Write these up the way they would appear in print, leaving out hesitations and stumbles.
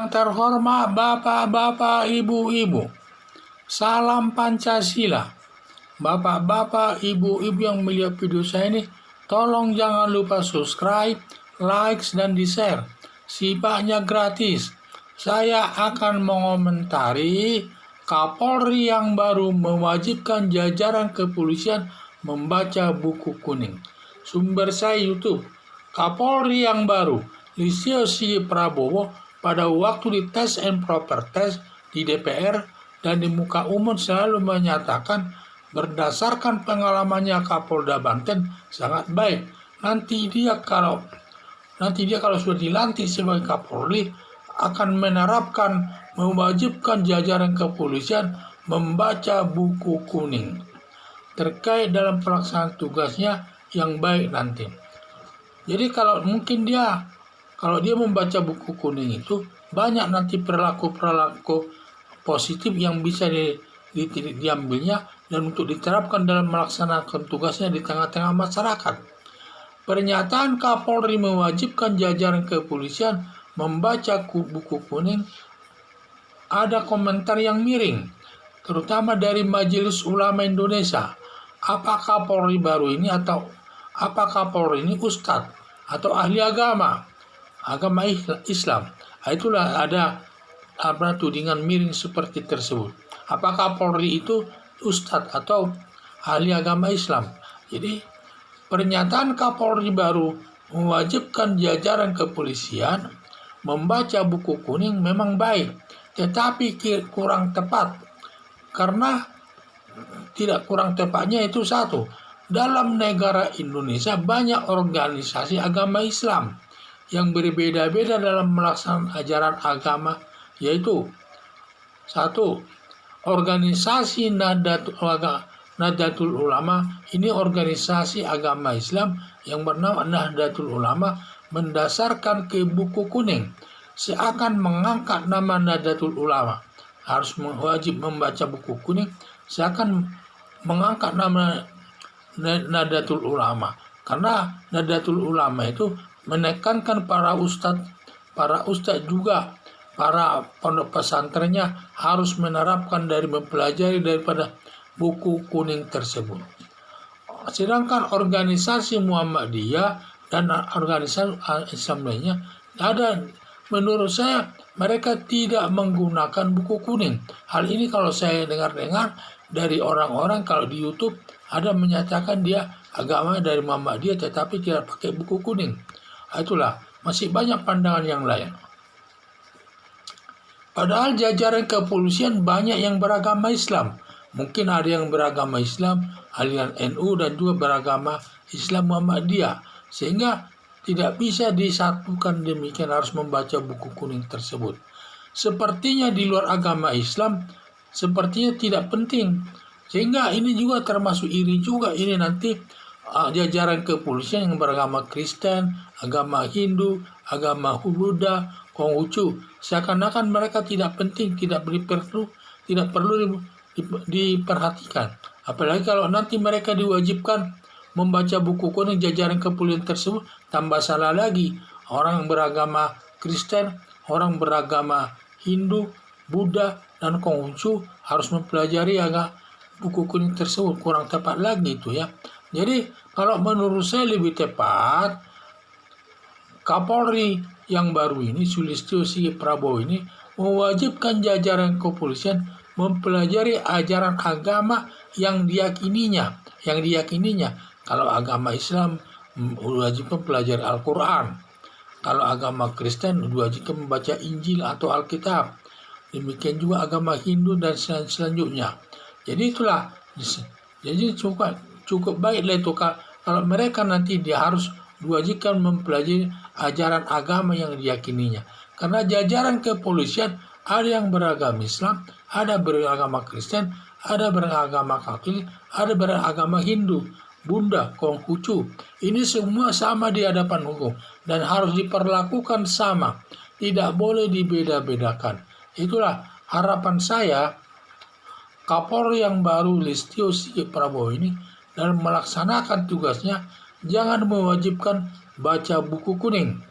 Yang terhormat bapak-bapak, ibu-ibu, salam Pancasila. Bapak-bapak, ibu-ibu yang melihat video saya ini, tolong jangan lupa subscribe, likes, dan di-share. Sifatnya gratis. Saya akan mengomentari Kapolri yang baru mewajibkan jajaran kepolisian membaca buku kuning. Sumber saya YouTube. Kapolri yang baru, Listio Sigit Prabowo, pada waktu di test and proper test di DPR dan di muka umum selalu menyatakan berdasarkan pengalamannya Kapolda Banten sangat baik. Nanti dia kalau sudah dilantik sebagai Kapolri akan menerapkan mewajibkan jajaran kepolisian membaca buku kuning terkait dalam pelaksanaan tugasnya yang baik nanti. Jadi kalau dia membaca buku kuning itu banyak nanti perilaku positif yang bisa diambilnya dan untuk diterapkan dalam melaksanakan tugasnya di tengah-tengah masyarakat. Pernyataan Kapolri mewajibkan jajaran kepolisian membaca buku kuning ada komentar yang miring, terutama dari Majelis Ulama Indonesia. Apakah Kapolri baru ini ustadz atau ahli agama Islam? Itulah ada tudingan miring seperti tersebut. Apakah Kapolri itu ustadz atau ahli agama Islam? Jadi pernyataan Kapolri baru mewajibkan jajaran kepolisian membaca buku kuning memang baik, tetapi kurang tepat. Karena tidak kurang tepatnya itu satu, dalam negara Indonesia banyak organisasi agama Islam yang berbeda-beda dalam melaksanakan ajaran agama, yaitu satu, organisasi Nahdlatul Ulama. Ini organisasi agama Islam yang bernama Nahdlatul Ulama mendasarkan ke buku kuning, seakan mengangkat nama Nahdlatul Ulama harus wajib membaca buku kuning, seakan mengangkat nama Nahdlatul Ulama, karena Nahdlatul Ulama itu menekankan para ustadz juga, para pondok pesantrennya harus menerapkan dari mempelajari daripada buku kuning tersebut. Sedangkan organisasi Muhammadiyah dan organisasi Islam lainnya menurut saya mereka tidak menggunakan buku kuning. Hal ini kalau saya dengar dari orang-orang kalau di YouTube ada menyatakan dia agama dari Muhammadiyah tetapi tidak pakai buku kuning. Itulah, masih banyak pandangan yang lain. Padahal jajaran kepolisian banyak yang beragama Islam. Mungkin ada yang beragama Islam, aliran NU, dan juga beragama Islam Muhammadiyah. Sehingga tidak bisa disatukan demikian harus membaca buku kuning tersebut. Sepertinya di luar agama Islam, sepertinya tidak penting. Sehingga ini juga termasuk iri juga. Ini nanti jajaran kepolisian yang beragama Kristen, agama Hindu, agama Buddha, Konghucu, seakan-akan mereka tidak penting, tidak perlu diperhatikan. Apalagi kalau nanti mereka diwajibkan membaca buku kuning jajaran kepolisian tersebut, tambah salah lagi. Orang beragama Kristen, orang beragama Hindu, Buddha, dan Konghucu harus mempelajari buku kuning tersebut. Kurang tepat lagi itu ya. Jadi kalau menurut saya lebih tepat Kapolri yang baru ini, Listio Sigit Prabowo ini, mewajibkan jajaran kepolisian mempelajari ajaran agama yang diyakininya. Kalau agama Islam diwajibkan pelajari Al-Quran. Kalau agama Kristen diwajibkan membaca Injil atau Alkitab. Demikian juga agama Hindu dan selanjutnya. Jadi itulah. Jadi cukup baiklah itu kalau mereka nanti dia harus diwajibkan mempelajari ajaran agama yang diyakininya. Karena jajaran kepolisian ada yang beragama Islam, ada beragama Kristen, ada beragama Katolik, ada beragama Hindu, Buddha, Konghucu. Ini semua sama di hadapan hukum dan harus diperlakukan sama. Tidak boleh dibeda-bedakan. Itulah harapan saya Kapolri yang baru Listio Sigit Prabowo ini dalam melaksanakan tugasnya jangan mewajibkan baca buku kuning.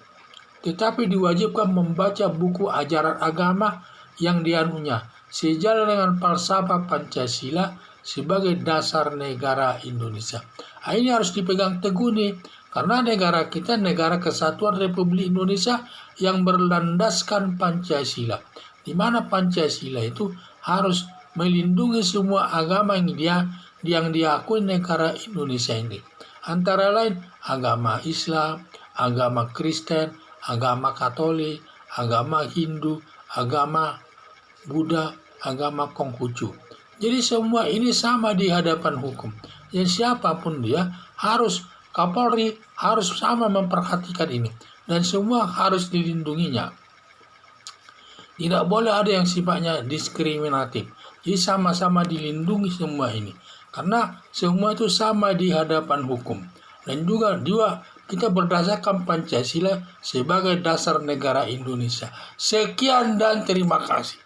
tetapi diwajibkan membaca buku ajaran agama yang dianunya, sejalan dengan falsafah Pancasila sebagai dasar negara Indonesia. Ini harus dipegang teguh nih, karena negara kita negara kesatuan Republik Indonesia yang berlandaskan Pancasila, di mana Pancasila itu harus melindungi semua agama yang diakui negara Indonesia ini. Antara lain agama Islam, agama Kristen, agama Katolik, agama Hindu, agama Buddha, agama Konghucu. Jadi semua ini sama di hadapan hukum. Dan siapapun dia harus, Kapolri harus sama memperhatikan ini. Dan semua harus dilindunginya. Tidak boleh ada yang sifatnya diskriminatif. Jadi sama-sama dilindungi semua ini. Karena semua itu sama di hadapan hukum. Dan juga kita berdasarkan Pancasila sebagai dasar negara Indonesia. Sekian dan terima kasih.